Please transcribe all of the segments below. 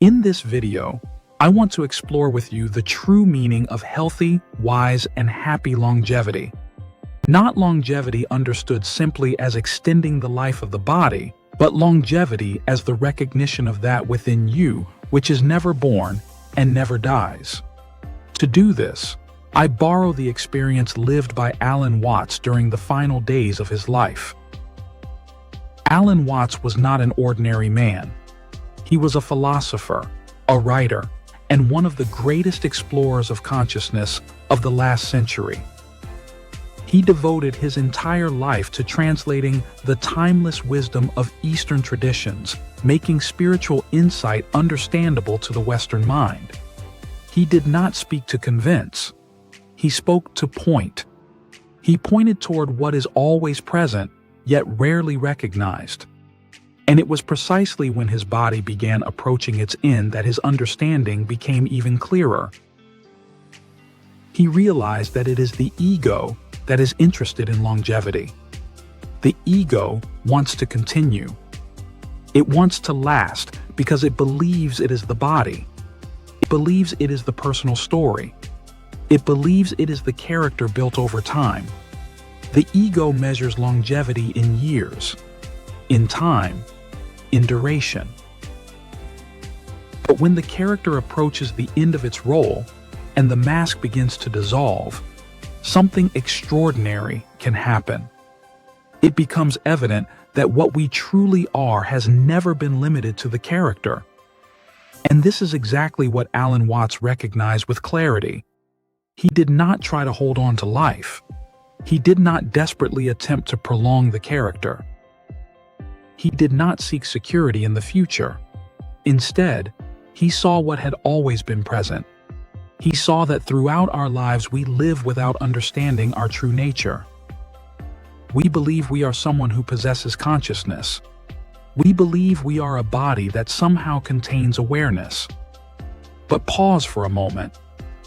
In this video, I want to explore with you the true meaning of healthy, wise, and happy longevity. Not longevity understood simply as extending the life of the body, but longevity as the recognition of that within you which is never born and never dies. To do this, I borrow the experience lived by Alan Watts during the final days of his life. Alan Watts was not an ordinary man. He was a philosopher, a writer, and one of the greatest explorers of consciousness of the last century. He devoted his entire life to translating the timeless wisdom of Eastern traditions, making spiritual insight understandable to the Western mind. He did not speak to convince. He spoke to point. He pointed toward what is always present, yet rarely recognized. And it was precisely when his body began approaching its end that his understanding became even clearer. He realized that it is the ego that is interested in longevity. The ego wants to continue. It wants to last because it believes it is the body. It believes it is the personal story. It believes it is the character built over time. The ego measures longevity in years, in time, in duration. But when the character approaches the end of its role and the mask begins to dissolve, something extraordinary can happen. It becomes evident that what we truly are has never been limited to the character. And this is exactly what Alan Watts recognized with clarity. He did not try to hold on to life. He did not desperately attempt to prolong the character. He did not seek security in the future. Instead, he saw what had always been present. He saw that throughout our lives we live without understanding our true nature. We believe we are someone who possesses consciousness. We believe we are a body that somehow contains awareness. But pause for a moment.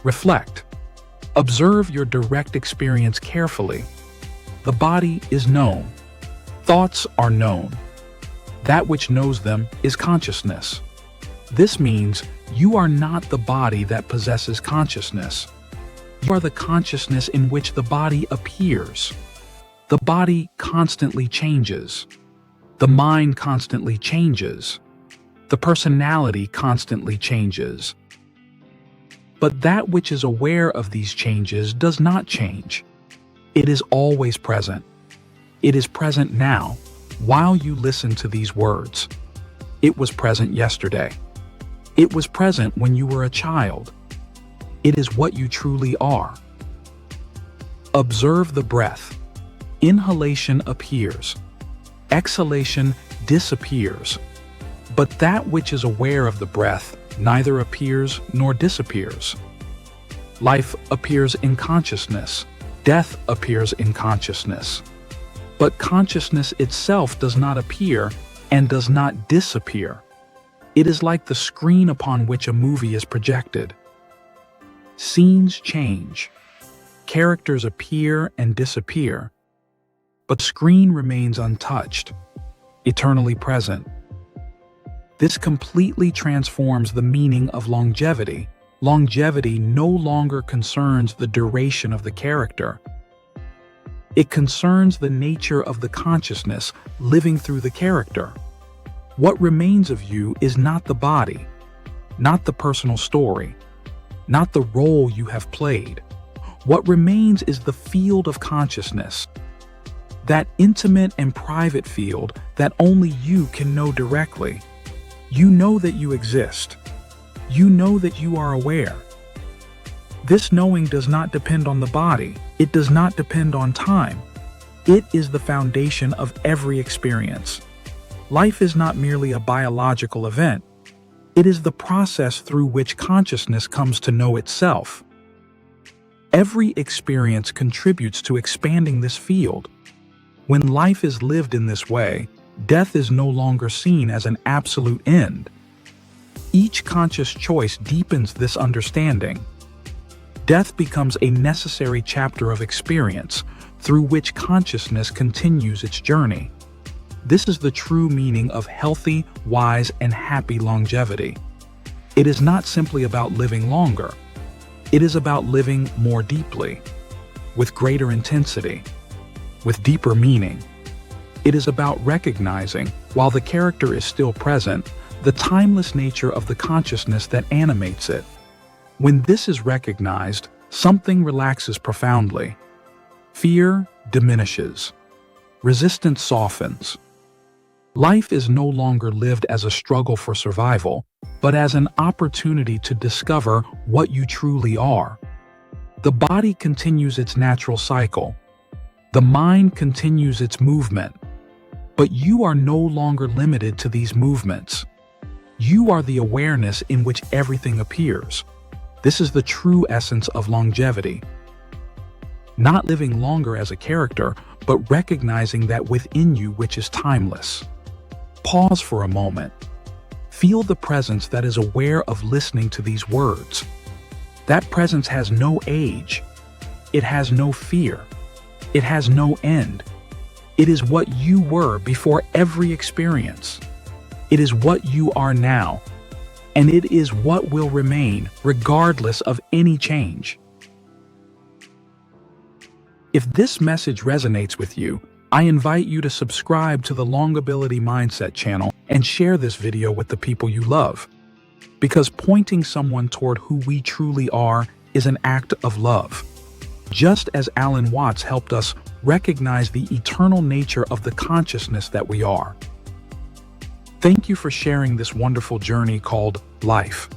Reflect. Observe your direct experience carefully. The body is known. Thoughts are known. That which knows them is consciousness. This means you are not the body that possesses consciousness. You are the consciousness in which the body appears. The body constantly changes. The mind constantly changes. The personality constantly changes. But that which is aware of these changes does not change. It is always present. It is present now, while you listen to these words. It was present yesterday. It was present when you were a child. It is what you truly are. Observe the breath. Inhalation appears. Exhalation disappears. But that which is aware of the breath neither appears nor disappears. Life appears in consciousness. Death appears in consciousness. But consciousness itself does not appear and does not disappear. It is like the screen upon which a movie is projected. Scenes change. Characters appear and disappear. But the screen remains untouched, eternally present. This completely transforms the meaning of longevity. Longevity no longer concerns the duration of the character. It concerns the nature of the consciousness living through the character. What remains of you is not the body, not the personal story, not the role you have played. What remains is the field of consciousness, that intimate and private field that only you can know directly. You know that you exist. You know that you are aware. This knowing does not depend on the body. It does not depend on time. It is the foundation of every experience. Life is not merely a biological event. It is the process through which consciousness comes to know itself. Every experience contributes to expanding this field. When life is lived in this way, death is no longer seen as an absolute end. Each conscious choice deepens this understanding. Death becomes a necessary chapter of experience through which consciousness continues its journey. This is the true meaning of healthy, wise, and happy longevity. It is not simply about living longer. It is about living more deeply, with greater intensity, with deeper meaning. It is about recognizing, while the character is still present, the timeless nature of the consciousness that animates it. When this is recognized, something relaxes profoundly. Fear diminishes. Resistance softens. Life is no longer lived as a struggle for survival, but as an opportunity to discover what you truly are. The body continues its natural cycle. The mind continues its movement. But you are no longer limited to these movements. You are the awareness in which everything appears. This is the true essence of longevity. Not living longer as a character, but recognizing that within you which is timeless. Pause for a moment. Feel the presence that is aware of listening to these words. That presence has no age. It has no fear. It has no end. It is what you were before every experience. It is what you are now. And it is what will remain regardless of any change. If this message resonates with you, I invite you to subscribe to the Longebility Mindset channel and share this video with the people you love. Because pointing someone toward who we truly are is an act of love. Just as Alan Watts helped us recognize the eternal nature of the consciousness that we are. Thank you for sharing this wonderful journey called life.